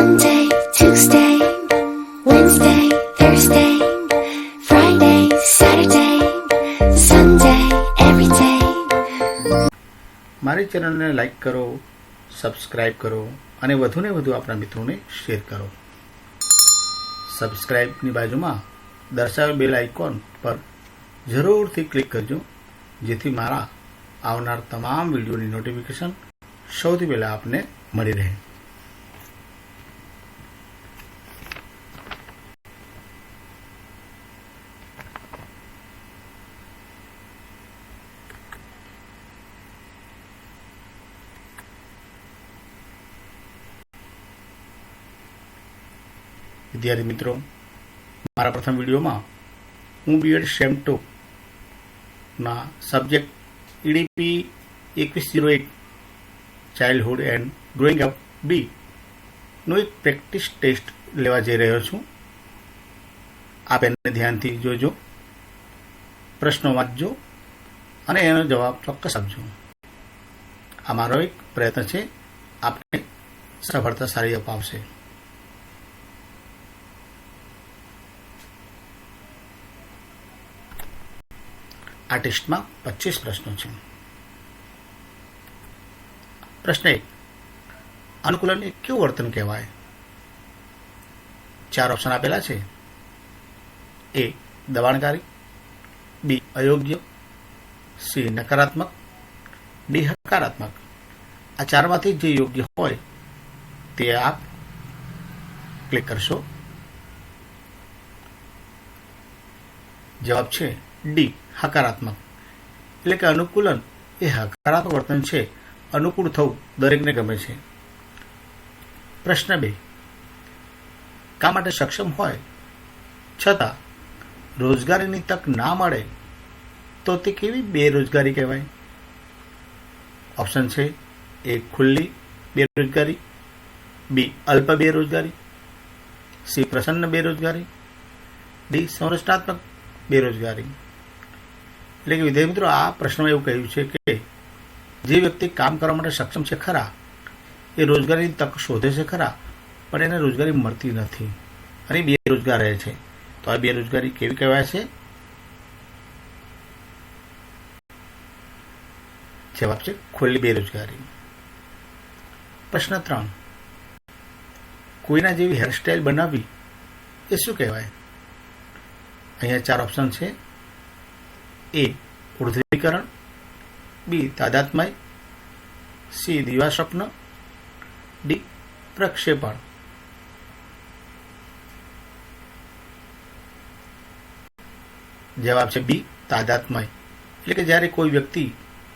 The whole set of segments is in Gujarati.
Monday, Tuesday, Wednesday, Thursday, Friday, Saturday, Sunday, every day. મારી ચેનલને લાઈક કરો, સબસ્ક્રાઈબ કરો અને વધુને વધુ આપણા મિત્રોને શેર કરો. સબસ્ક્રાઈબની બાજુમાં દર્શાવેલ બેલ આઇકોન પર જરૂરથી ક્લિક કરજો, જેથી મારા આવનાર તમામ વિડીયોની નોટિફિકેશન સૌથી પહેલાં આપને મળી રહે. વિદ્યાર્થી મિત્રો, મારા પ્રથમ વિડીયોમાં હું બીએડ સેમ 2ના subject EDP 2101 childhood and growing up બીનો એક પ્રેક્ટિસ ટેસ્ટ લેવા જઈ રહ્યો છું. આપ એને ધ્યાનથી જોજો, પ્રશ્નો વાંચજો અને એનો જવાબ ચોક્કસ આપજો. આ મારો એક પ્રયત્ન છે, આપને સફળતા સારી અપાવશે. આ ટેસ્ટમાં 25 પ્રશ્નો છે. પ્રશ્ન 1, અનુકૂલન એ કેવું વર્તન કહેવાય? 4 ઓપ્શન આપેલા છે. A, દબાણકારી, B, અયોગ્ય, C, નકારાત્મક, D, હકારાત્મક. આ ચારમાંથી જે યોગ્ય હોય તે આપ ક્લિક કરશો. જવાબ છે D, હકારાત્મક. એટલે કે અનુકૂલન એ હકારાત્મક વર્તન છે. અનુકૂળ થવું દરેકને ગમે છે. પ્રશ્ન 2, કામ માટે સક્ષમ હોય છતાં રોજગારીની તક ના મળે તો તે કેવી બેરોજગારી કહેવાય? ઓપ્શન છે A, ખુલ્લી બેરોજગારી, B, અલ્પ બેરોજગારી, C, પ્રસન્ન બેરોજગારી, D, સંરચનાત્મક બેરોજગારી. એટલે કે વિદ્યાર્થી મિત્રો, આ પ્રશ્નમાં એવું કહ્યું છે કે જે વ્યક્તિ કામ કરવા માટે સક્ષમ છે ખરા, એ રોજગારીની તક શોધે છે ખરા, પણ એને રોજગારી મળતી નથી અને બેરોજગાર રહે છે. તો આ બેરોજગારી કેવી કહેવાય છે? જવાબ છે ખુલ્લી બેરોજગારી. પ્રશ્ન 3, કોઈના જેવી હેરસ્ટાઇલ બનાવવી એ શું કહેવાય? અહીંયા 4 ઓપ્શન છે. A, ઉર્ધ્વીકરણ, B, તાદાત્મ્ય, C, દિવા સ્વપ્ન, D, પ્રક્ષેપણ. જવાબ છે B, તાદાત્મ્ય. એટલે કે જ્યારે કોઈ વ્યક્તિ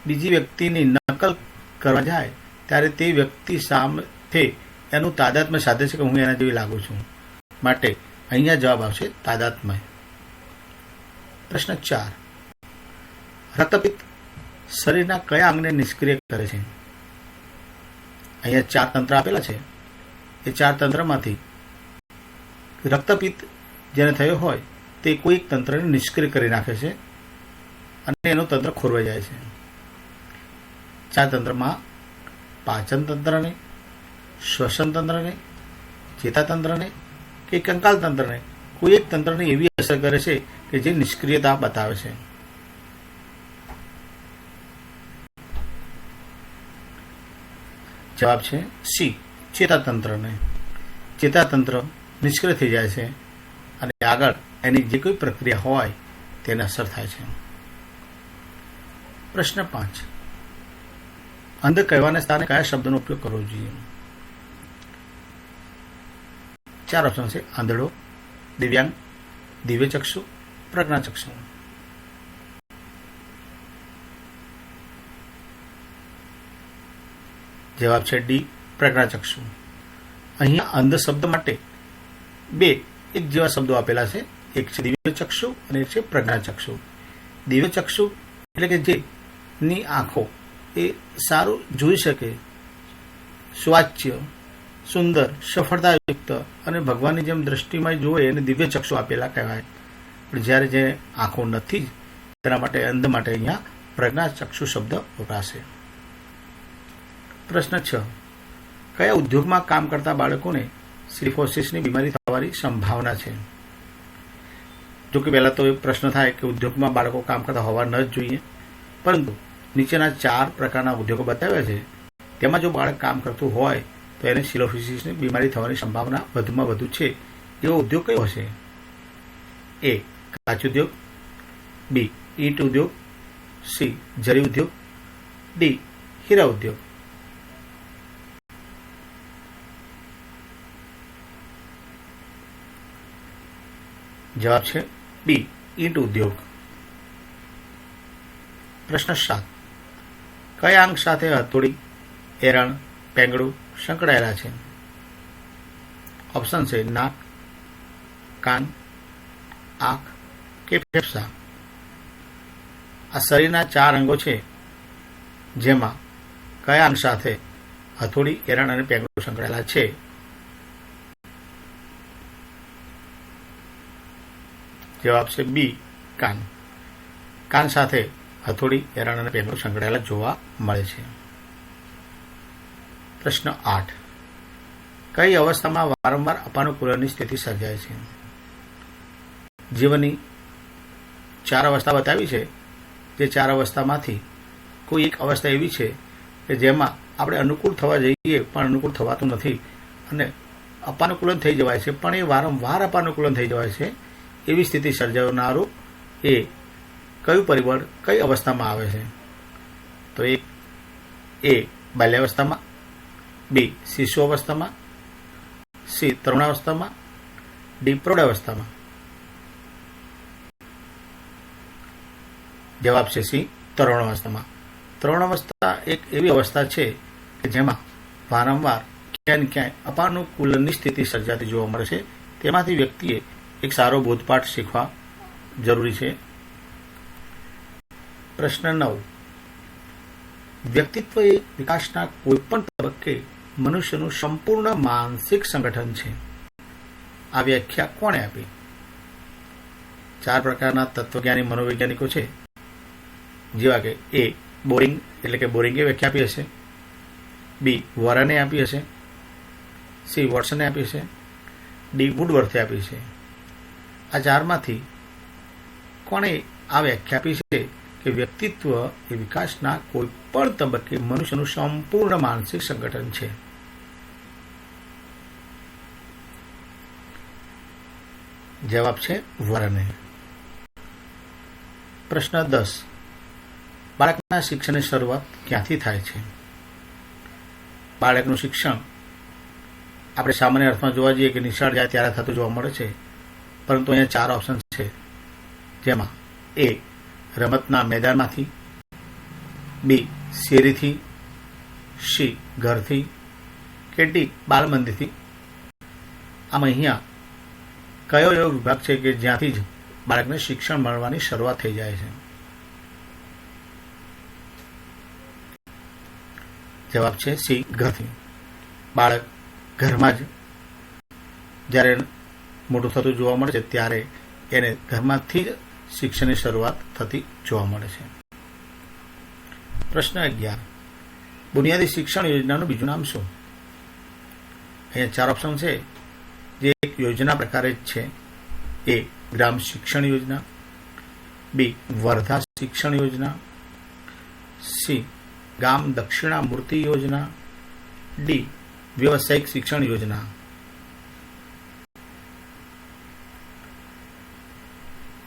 બીજી વ્યક્તિની નકલ કરવા જાય ત્યારે તે વ્યક્તિ સાથે એનું તાદાત્મ્ય સાધે છે કે હું એના જેવી લાગુ છું. માટે અહીંયા જવાબ આવશે તાદાત્મ્ય. પ્રશ્ન 4, રક્તપિત્ત શરીરના કયા અંગને નિષ્ક્રિય કરે છે? અહીંયા 4 તંત્ર આપેલા છે. એ 4 તંત્રમાંથી રક્તપિત્ત જેને થયો હોય તે કોઈ એક તંત્રને નિષ્ક્રિય કરી નાખે છે અને એનું તંત્ર ખોરવાઈ જાય છે. 4 તંત્રમાં પાચન તંત્રને, શ્વસન તંત્રને, ચેતાતંત્રને કે કંકાલ તંત્રને કોઈ એક તંત્રને એવી અસર કરે છે કે જે નિષ્ક્રિયતા બતાવે છે. જવાબ છે C, ચેતાતંત્રને. ચેતાતંત્ર નિષ્ક્રિય થઈ જાય છે અને આગળ એની જે કોઈ પ્રક્રિયા હોય તેને અસર થાય છે. પ્રશ્ન 5, અંધ કહેવાના સ્થાને કયા શબ્દનો ઉપયોગ કરવો જોઈએ? 4 ઓપ્શન છે. આંધળો, દિવ્યાંગ, દિવ્યચક્ષુ, પ્રજ્ઞાચક્ષુ. જવાબ છે D, પ્રજ્ઞાચક્ષુ. અહીંયા અંધ શબ્દ માટે 2 એક જેવા શબ્દો આપેલા છે. એક છે દિવ્યચક્ષુ અને એક છે પ્રજ્ઞાચક્ષુ. દિવ્યચક્ષુ એટલે કે જેની આંખો એ સારું જોઈ શકે, સ્વાચ્ય, સુંદર, સફળતાયુક્ત અને ભગવાનની જેમ દ્રષ્ટિમાં જોવે એને દિવ્યચક્ષુ આપેલા કહેવાય. પણ જ્યારે જે આંખો નથી તેના માટે અંધ માટે અહીંયા પ્રજ્ઞાચક્ષુ શબ્દ વપરાશે. પ્રશ્ન 6, કયા ઉદ્યોગમાં કામ કરતા બાળકોને સિલિકોસિસની બીમારી થવાની સંભાવના છે? જો કે પહેલાં તો એક પ્રશ્ન થાય કે ઉદ્યોગમાં બાળકો કામ કરતા હોવા ન જ જોઈએ, પરંતુ નીચેના 4 પ્રકારના ઉદ્યોગો બતાવ્યા છે, તેમાં જો બાળક કામ કરતું હોય તો એને સિલિકોસિસની બીમારી થવાની સંભાવના વધુમાં વધુ છે એવો ઉદ્યોગ કયો હશે? એ. કાચ ઉદ્યોગ, બી. ઈંટ ઉદ્યોગ, સી. જરી ઉદ્યોગ, ડી. હીરા ઉદ્યોગ. જવાબ છે બી. ઈંટ ઉદ્યોગ. પ્રશ્ન 7. કયા અંગ સાથે હથોડી, એરણ, પેંગડું સંકળાયેલા છે? ઓપ્શન છે નાક, કાન, આંખ કે ફેફસા. આ શરીરના 4 અંગો છે, જેમાં કયા અંગ સાથે હથોડી, એરણ અને પેંગડું સંકળાયેલા છે? જવાબ છે બી. કાન. કાન સાથે હથોડી, એરણ અને પેંગડું સંકળાયેલા જોવા મળે છે. પ્રશ્ન 8. કઈ અવસ્થામાં વારંવાર અપાનુકૂલનની સ્થિતિ સર્જાય છે? જીવનની 4 અવસ્થા બતાવી છે, જે 4 અવસ્થામાંથી કોઈ એક અવસ્થા એવી છે કે જેમાં આપણે અનુકૂળ થવા જઈએ પણ અનુકૂળ થવાતું નથી અને અપાનુકૂલન થઈ જવાય છે, પણ એ વારંવાર અપાનુકૂલન થઈ જવાય છે. એવી સ્થિતિ સર્જાવનારું એ કયું પરિબળ કઈ અવસ્થામાં આવે છે? તો એ બાલ્યાવસ્થામાં, બી. શિશુ અવસ્થામાં, સી. તરુણાવસ્થામાં, ડી. પ્રૌઢાવસ્થામાં. જવાબ છે સી. તરુણાવસ્થામાં. તરુણાવસ્થા એક એવી અવસ્થા છે કે જેમાં વારંવાર ક્યાંય ને ક્યાંય અપાનુકૂલનની સ્થિતિ સર્જાતી જોવા મળે છે. તેમાંથી વ્યક્તિએ એક સારો બોધપાઠ શીખવા જરૂરી છે. પ્રશ્ન 9. વ્યક્તિત્વ એ વિકાસના કોઈપણ તબક્કે મનુષ્યનું સંપૂર્ણ માનસિક સંગઠન છે. આ વ્યાખ્યા કોણે આપી? 4 પ્રકારના તત્વજ્ઞાની મનોવૈજ્ઞાનિકો છે, જેવા કે એ. બોરિંગ એટલે કે બોરિંગે વ્યાખ્યા આપી હશે, બી. વોરને આપી હશે, સી. વોટસને આપી હશે, ડી. વુડવર્થે આપી છે. આ 4માંથી કોણે આ વ્યાખ્યા આપી છે કે વ્યક્તિત્વ એ વિકાસના કોઈ પણ તબક્કે મનુષ્યનું સંપૂર્ણ માનસિક સંગઠન છે? જવાબ છે વોરને. પ્રશ્ન 10. બાળકના શિક્ષણની શરૂઆત ક્યાંથી થાય છે? બાળકનું શિક્ષણ આપણે સામાન્ય અર્થમાં જોવા જઈએ કે નિશાળ જાય ત્યારે થતું જોવા મળે છે, પરંતુ અહીંયા 4 ઓપ્શન છે, જેમાં એ. રમતના મેદાનમાંથી, બી. શેરીથી, સી. ઘરથી કે ડી. બાળમંદિરથી. આમ અહીંયા કયો એવો વિભાગ છે કે જ્યાંથી જ બાળકને શિક્ષણ મળવાની શરૂઆત થઈ જાય છે? જવાબ છે સી. ઘરથી. બાળક ઘરમાં જ જ્યારે મોટું થતું જોવા મળે છે ત્યારે એને ઘરમાંથી જ શિક્ષણની શરૂઆત થતી જોવા મળે છે. પ્રશ્ન 11. બુનિયાદી શિક્ષણ યોજનાનું બીજું નામ શું? અહીંયા 4 ઓપ્શન છે, જે એક યોજના પ્રકારે જ છે. એ. ગ્રામ શિક્ષણ યોજના, બી. વર્ધા શિક્ષણ યોજના, સી. ગામ દક્ષિણામૂર્તિ યોજના, ડી. વ્યવસાયિક શિક્ષણ યોજના.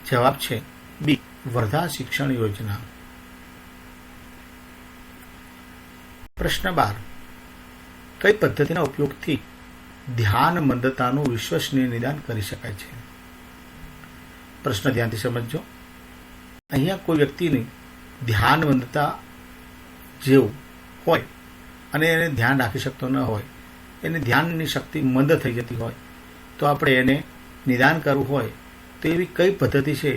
જવાબ છે બી. વર્ધા શિક્ષણ યોજના. પ્રશ્ન 12. કઈ પદ્ધતિના ઉપયોગથી ધ્યાન મંદતાનું વિશ્વસનીય નિદાન કરી શકાય છે? પ્રશ્ન ધ્યાનથી સમજજો. અહીંયા કોઈ વ્યક્તિની ધ્યાન મંદતા જેવું હોય અને એને ધ્યાન રાખી શકતો ન હોય, એને ધ્યાનની શક્તિ મંદ થઈ જતી હોય, તો આપણે એને નિદાન કરવું હોય તો એવી કઈ પદ્ધતિ છે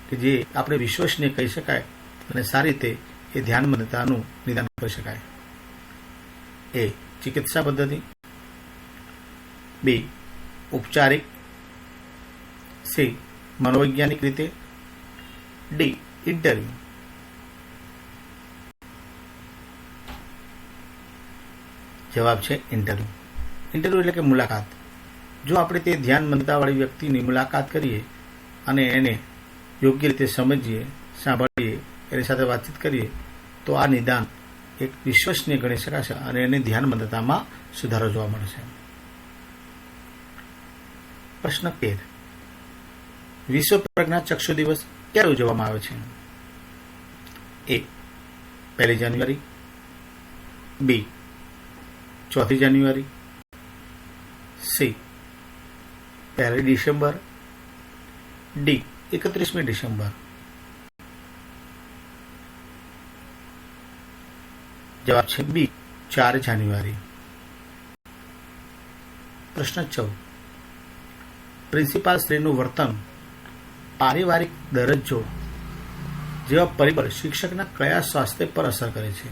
કે જે આપણે વિશ્વસનીય કહી શકાય અને સારી રીતે એ ધ્યાન મંદતાનું નિદાન કરી શકાય? એ. ચિકિત્સા પદ્ધતિ, બી. ઉપચારિક, સી. મનોવૈજ્ઞાનિક રીતે, ડી. ઇન્ટરવ્યુ. જવાબ છે ઇન્ટરવ્યુ. ઇન્ટરવ્યુ એટલે કે મુલાકાત. જો આપણે તે ધ્યાન મંદતાવાળી વ્યક્તિની મુલાકાત કરીએ અને એને યોગ્ય રીતે સમજીએ, સાંભળીએ, એની સાથે વાતચીત કરીએ તો આ નિદાન એક વિશ્વસનીય ગણી શકાશે અને એને ધ્યાન મંદતામાં સુધારો જોવા મળશે. પ્રશ્ન 13. વિશ્વ પ્રજ્ઞા ચક્ષુ દિવસ ક્યારે ઉજવવામાં આવે છે? A. 1 January, B. 4 January, C. 1 December, D. 31 December. જવાબ છે B. 4 જાન્યુઆરી. પ્રશ્ન 14. પ્રિન્સિપાલ શ્રીનું વર્તન, પારિવારિક દરજ્જો જેવા પરિબળ શિક્ષકના કયા સ્વાસ્થ્ય પર અસર કરે છે?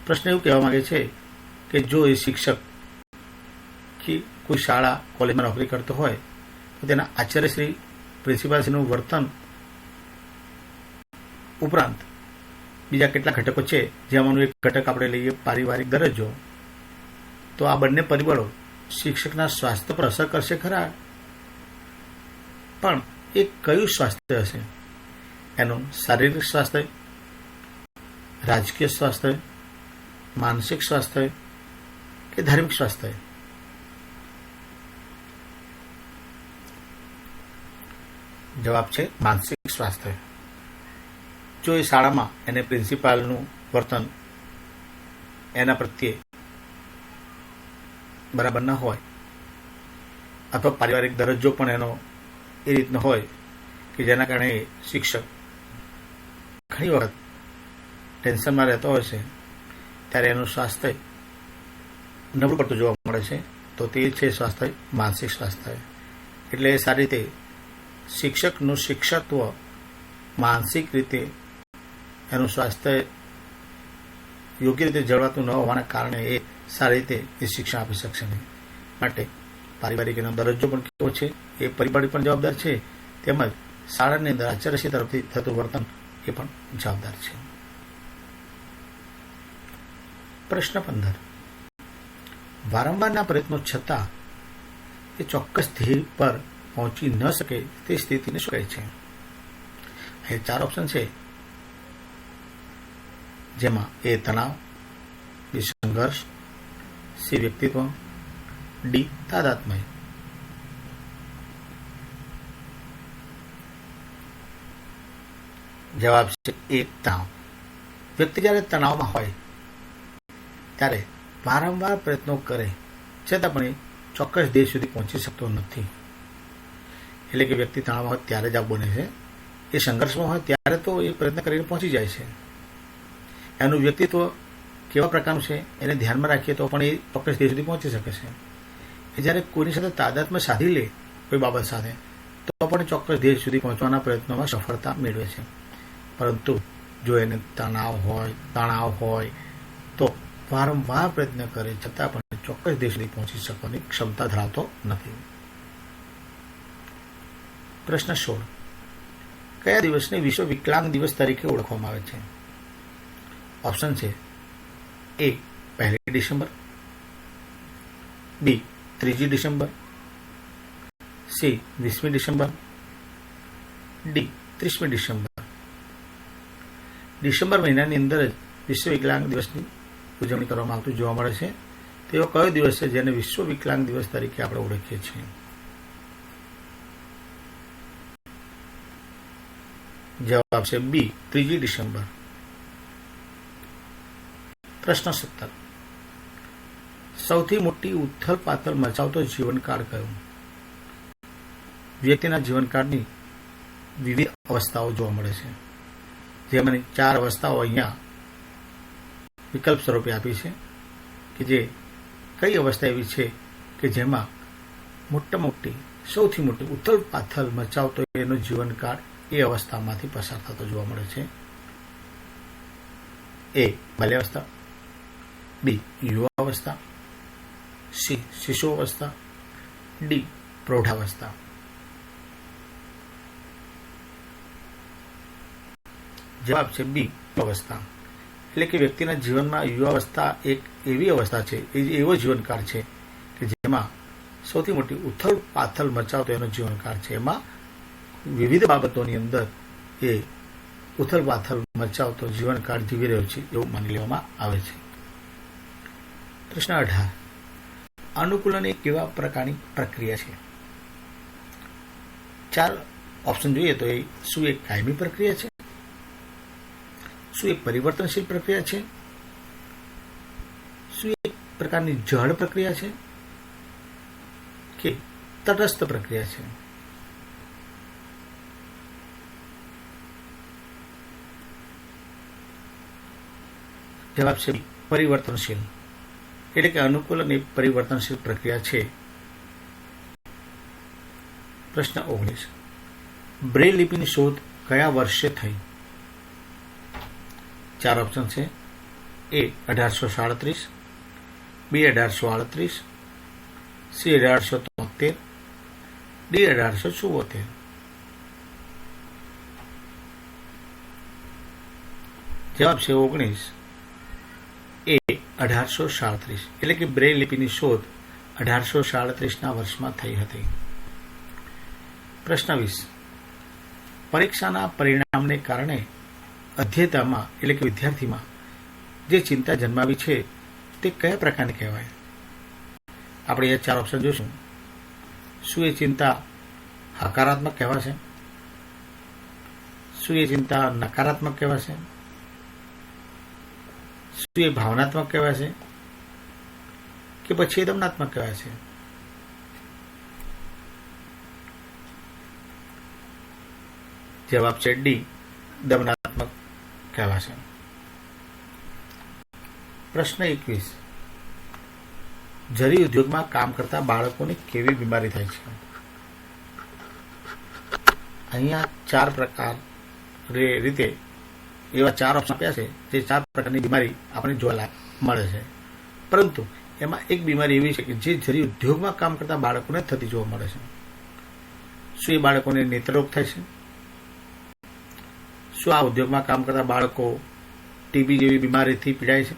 પ્રશ્ન એવું કહેવા માંગે છે કે જો એ શિક્ષક કે કોઈ શાળા કોલેજમાં નોકરી કરતો હોય તો તેના આચાર્યશ્રી, પ્રિન્સિપાલશ્રીનું વર્તન ઉપરાંત બીજા કેટલા ઘટકો છે, જેમાંનું એક ઘટક આપણે લઈએ પારિવારિક દરજ્જો, તો આ બંને પરિબળો શિક્ષકના સ્વાસ્થ્ય પર અસર કરશે ખરા, પણ એ કયું સ્વાસ્થ્ય હશે? એનું શારીરિક સ્વાસ્થ્ય, રાજકીય સ્વાસ્થ્ય, માનસિક સ્વાસ્થ્ય કે ધાર્મિક સ્વાસ્થ્ય? જવાબ છે માનસિક સ્વાસ્થ્ય. જો એ શાળામાં એને પ્રિન્સિપાલનું વર્તન એના પ્રત્યે બરાબર ન હોય અથવા પારિવારિક દરજ્જો પણ એનો એ રીતનો હોય કે જેના કારણે શિક્ષક ઘણી વખત ટેન્શનમાં રહેતો હોય છે, ત્યારે એનું સ્વાસ્થ્ય નબળું પડતું જોવા મળે છે, તો તે છે સ્વાસ્થ્ય માનસિક સ્વાસ્થ્ય. એટલે એ સારી રીતે શિક્ષકનું શિક્ષકત્વ માનસિક રીતે એનું સ્વાસ્થ્ય યોગ્ય રીતે જળવાતું ન હોવાના કારણે એ સારી રીતે એ શિક્ષણ આપી શકશે નહીં. માટે પારિવારિક એનો દરજ્જો પણ કેવો છે એ પરિબળ પણ જવાબદાર છે, તેમજ શાળાની અંદર આચાર્યશ્રી તરફથી થતું વર્તન એ પણ જવાબદાર છે. પ્રશ્ન 15. વારંવારના પ્રયત્નો છતાં એ ચોક્કસ ધ્યેય પર પહોંચી ન શકે તે સ્થિતિને શું કહે છે? અહીં 4 ઓપ્શન છે, જેમાં A. તણાવ, B. સંઘર્ષ, C. વ્યક્તિત્વ, D. તાદાત્મ્ય. જવાબ છે A. તણાવ. વ્યક્તિ જ્યારે તણાવમાં હોય ત્યારે વારંવાર પ્રયત્નો કરે છતાં પણ એ ચોક્કસ ધ્યેય સુધી પહોંચી શકતો નથી. એટલે કે વ્યક્તિ તણાવમાં હોય ત્યારે જ આ બને છે. એ સંઘર્ષમાં હોય ત્યારે તો એ પ્રયત્ન કરીને પહોંચી જાય છે. એનું વ્યક્તિત્વ કેવા પ્રકારનું છે એને ધ્યાનમાં રાખીએ તો પણ એ ચોક્કસ ધ્યેય સુધી પહોંચી શકે છે. એ જ્યારે કોઈની સાથે તાદાત્મ્ય સાધી લે કોઈ બાબત સાથે તો પણ ચોક્કસ ધ્યેય સુધી પહોંચવાના પ્રયત્નોમાં સફળતા મેળવે છે. પરંતુ જો એને તણાવ હોય તો વારંવાર પ્રયત્ન કરે છતાં પણ ચોક્કસ ધ્યેય સુધી પહોંચી શકવાની ક્ષમતા ધરાવતો નથી. પ્રશ્ન 16. કયા દિવસને વિશ્વ વિકલાંગ દિવસ તરીકે ઓળખવામાં આવે છે? ઓપ્શન છે A. 1 December, B. 3 December, C. 20 December, D. 30 December. December મહિનાની અંદર જ વિશ્વ વિકલાંગ દિવસની ઉજવણી કરવામાં આવતું જોવા મળે છે. તેવો કયો દિવસ છે જેને વિશ્વ વિકલાંગ દિવસ તરીકે આપણે ઓળખીએ છીએ? જવાબ છે B. 3 ડિસેમ્બર. પ્રશ્ન 17. સૌથી મોટી ઉથલ પાથલ મચાવતો જીવનકાળ કયો? વ્યક્તિના જીવનકાળની વિવિધ અવસ્થાઓ જોવા મળે છે, જેમાંની 4 અવસ્થાઓ અહીંયા વિકલ્પ સ્વરૂપે આપી છે કે જે કઈ અવસ્થા એવી છે કે જેમાં મોટી સૌથી મોટી ઉથલ પાથલ મચાવતો એનો જીવનકાળ એ અવસ્થામાંથી પસાર થતો જોવા મળે છે. A. બાલ્યાવસ્થા, B. યુવાવસ્થા, C. શિશુ અવસ્થા, D. પ્રૌઢાવસ્થા. જવાબ છે B. અવસ્થા. એટલે કે વ્યક્તિના જીવનમાં યુવાવસ્થા એક એવી અવસ્થા છે, એવો જીવનકાળ છે કે જેમાં સૌથી મોટી ઉથલ પાથલ મચાવતો એનો જીવનકાળ છે. એમાં વિવિધ બાબતોની અંદર એ ઉથલ પાથલ મચાવતો જીવનકાળ જીવી રહ્યો છે એવું માની લેવામાં આવે છે. પ્રશ્ન 18. અનુકૂલન એ કેવા પ્રકારની પ્રક્રિયા છે? 4 ઓપ્શન જોઈએ તો એ શું એક કાયમી પ્રક્રિયા છે, શું એક પરિવર્તનશીલ પ્રક્રિયા છે, શું એક પ્રકારની જળ પ્રક્રિયા છે કે તટસ્થ પ્રક્રિયા છે? જવાબ છે પરિવર્તનશીલ. એટલે કે અનુકૂલન એ પરિવર્તનશીલ પ્રક્રિયા છે. પ્રશ્ન 19. બ્રેલ લિપિની શોધ કયા વર્ષે થઈ? 4 ઓપ્શન છે. એ 1837, બી 1838, સી 1873, ડી 1874. જવાબ છે 19. એ 1837. એટલે કે બ્રેલ લિપિની શોધ 1837ના વર્ષમાં થઈ હતી. પ્રશ્ન 20. પરીક્ષાના પરિણામને કારણે અધ્યેતામાં એટલે કે વિદ્યાર્થીમાં જે ચિંતા જન્માવી છે તે કયા પ્રકારની કહેવાય? આપણે એ 4 ઓપ્શન જોઈશું. શું એ ચિંતા હકારાત્મક કહેવાશે, શું એ ચિંતા નકારાત્મક કહેવાશે, શું એ ભાવનાત્મક કહેવાશે કે પછી એ દમનાત્મક કહેવાશે? જવાબ છે ડી, દમનાત્મક કહેવાશે. પ્રશ્ન 21. જરી ઉદ્યોગમાં કામ કરતા બાળકોને કેવી બીમારી થાય છે? અહીંયા 4 પ્રકાર રીતે એવા 4 ઓપ્શન આપ્યા છે જે 4 પ્રકારની બીમારી આપણને જોવા મળે છે. પરંતુ એમાં એક બીમારી એવી છે કે જે જરી ઉદ્યોગમાં કામ કરતા બાળકોને થતી જોવા મળે છે. શું એ બાળકોને નેત્રરોગ થાય છે? શું આ ઉદ્યોગમાં કામ કરતા બાળકો ટીબી જેવી બીમારીથી પીડાય છે?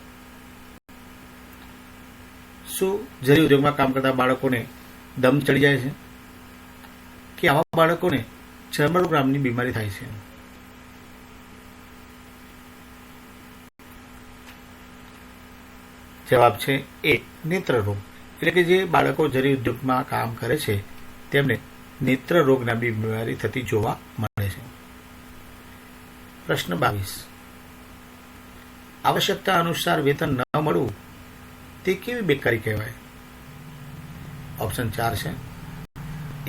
શું જરી ઉદ્યોગમાં કામ કરતા બાળકોને દમ ચડી જાય છે કે આવા બાળકોને ચર્મરોગ નામની બીમારી થાય છે? જવાબ છે એ, નેત્રરોગ. એટલે કે જે બાળકો જરી ઉદ્યોગમાં કામ કરે છે તેમને નેત્રરોગ નામની બીમારી થતી જોવા મળે છે. પ્રશ્ન 22. આવશ્યકતા અનુસાર વેતન ન મળવું તે કેવી બેકારી કહેવાય? ઓપ્શન 4 છે.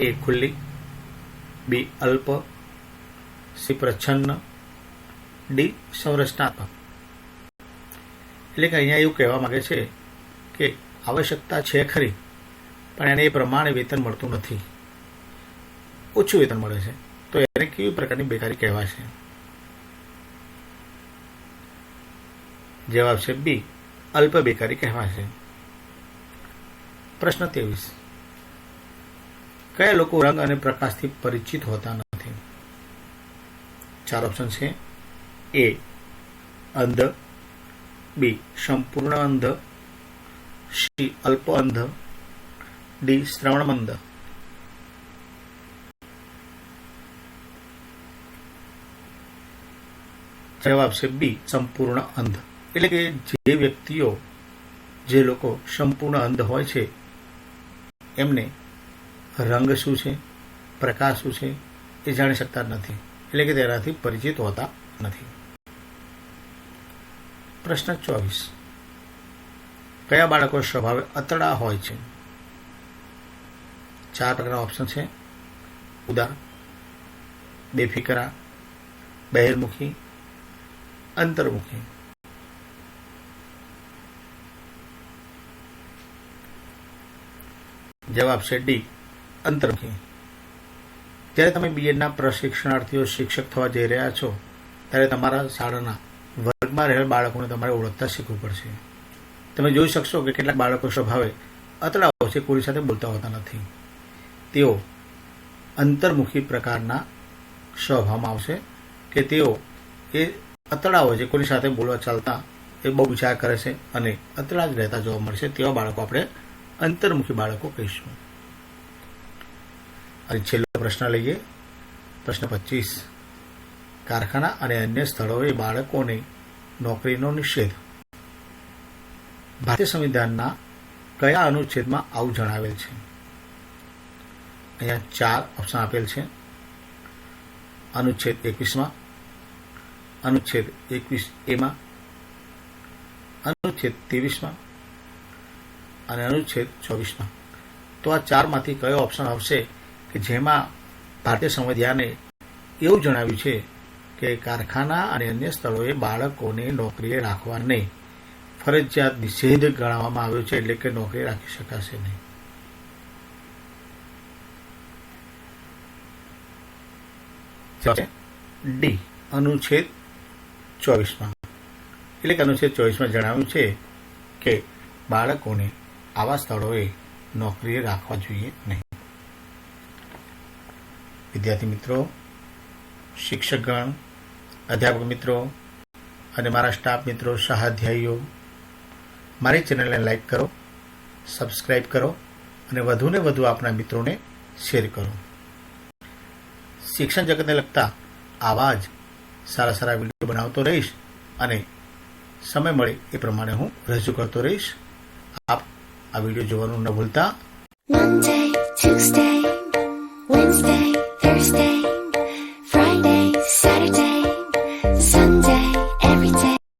એ ખુલ્લી, બી અલ્પ, સી પ્રચ્છન્ન, ડી સંરચનાત્મક. એટલે કે અહીંયા એવું કહેવા માંગે છે કે આવશ્યકતા છે ખરી પણ એને એ પ્રમાણે વેતન મળતું નથી, ઓછું વેતન મળે છે, તો એને કેવી પ્રકારની બેકારી કહેવાશે? જવાબ છે બી, અલ્પ બેકારી કહેવાશે. પ્રશ્ન 23. કયા લોકો રંગ અને પ્રકાશથી પરિચિત હોતા નથી? 4 ઓપ્શન છે. એ અંધ, બી સંપૂર્ણ અંધ, સી અલ્પ અંધ, ડી શ્રવણમંદ. જવાબ છે બી, સંપૂર્ણ અંધ. એટલે કે જે વ્યક્તિઓ, જે લોકો સંપૂર્ણ અંધ હોય છે એમને રંગ શું છે, પ્રકાશ શું છે એ જાણી શકતા નથી, એટલે કે તેનાથી પરિચિત હોતા નથી. પ્રશ્ન 24. કયા બાળકો સ્વભાવે અતડા હોય છે? 4 પ્રકારના ઓપ્શન છે. ઉદાર, બેફિકરા, બહિર્મુખી, અંતર્મુખી. જવાબ છે ડી, અંતર્મુખી. જ્યારે તમે બીએડના પ્રશિક્ષણાર્થીઓ શિક્ષક થવા જઈ રહ્યા છો ત્યારે તમારા શાળાના વર્ગમાં રહેલ બાળકોને તમારે ઓળખતા શીખવું પડશે. તમે જોઈ શકશો કે કેટલાક બાળકો સ્વભાવે અતડા હોય છે, કોઈ સાથે બોલતા હોતા નથી. તેઓ અંતર્મુખી પ્રકારના સ્વભાવમાં આવશે કે તેઓ એ અતડા હોય છે, કોઈની સાથે બોલવા ચાલતા એ બહુ વિચાર કરે છે અને અતડા જ રહેતા જોવા મળશે. તેવા બાળકો આપણે અંતર્મુખી બાળકો કહીશું. અને છેલ્લો પ્રશ્ન લઈએ. પ્રશ્ન 25. કારખાના અને અન્ય સ્થળોએ બાળકોને નોકરીનો નિષેધ. ભારતીય સંવિધાનના કયા અનુચ્છેદમાં આવું જણાવેલ છે? અહીંયા 4 ઓપ્શન આપેલ છે. અનુચ્છેદ 21માં, અનુચ્છેદ 21A, અનુચ્છેદ 23માં અને અનુચ્છેદ 24માં. તો આ 4માંથી કયો ઓપ્શન આવશે કે જેમાં ભારતીય સંવિધાને એવું જણાવ્યું છે કે કારખાના અને અન્ય સ્થળોએ બાળકોને નોકરીએ રાખવા નહીં, ફરજિયાત નિષેધ ગણાવવામાં આવ્યો છે, એટલે કે નોકરી રાખી શકાશે નહીં? ડી, અનુચ્છેદ 24માં. એટલે કે અનુચ્છેદ 24માં જણાવ્યું છે કે બાળકોને આવા સ્થળોએ નોકરીએ રાખવા જોઈએ નહીં. વિદ્યાર્થી મિત્રો, શિક્ષકગણ, અધ્યાપક મિત્રો અને મારા સ્ટાફ મિત્રો, સહાધ્યાયીઓ, મારી ચેનલને લાઈક કરો, સબસ્ક્રાઈબ કરો અને વધુને વધુ આપણા મિત્રોને શેર કરો. શિક્ષણ જગતને લગતા આવા જ સારા સારા વિડીયો બનાવતો રહીશ અને સમય મળે એ પ્રમાણે હું રજૂ કરતો રહીશ. આપ આ વિડીયો જોવાનું ન ભૂલતા. Monday, Tuesday, Wednesday, Thursday.